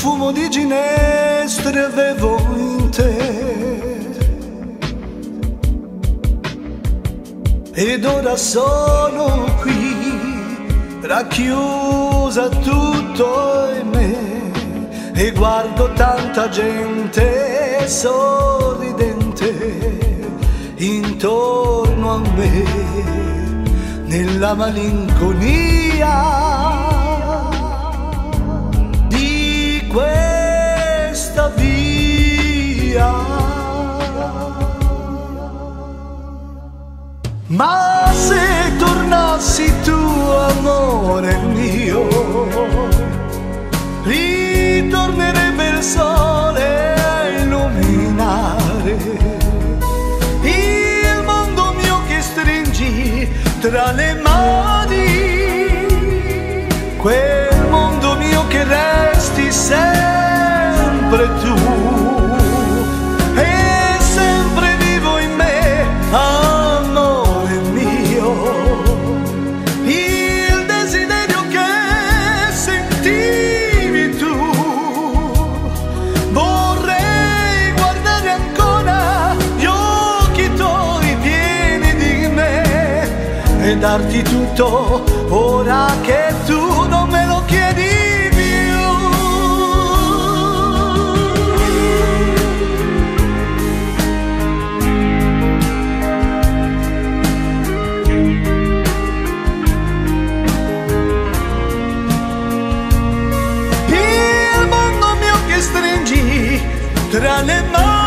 profumo di ginestre avevo in te. Ed ora sono qui, racchiusa tutto in me, e guardo tanta gente sorridente intorno a me, nella malinconia di questa via. Ma se tornassi tu, amore mio, ritornerebbe il sole a illuminare il mondo mio che stringi tra le mani, quel mondo mio che resti sempre tu e sempre vivo in me, amore mio. Il desiderio che sentivi tu, vorrei guardare ancora gli occhi tuoi pieni di me e darti tutto ora che tu non me lo chiedi più. Il mondo mio che stringi tra le mani,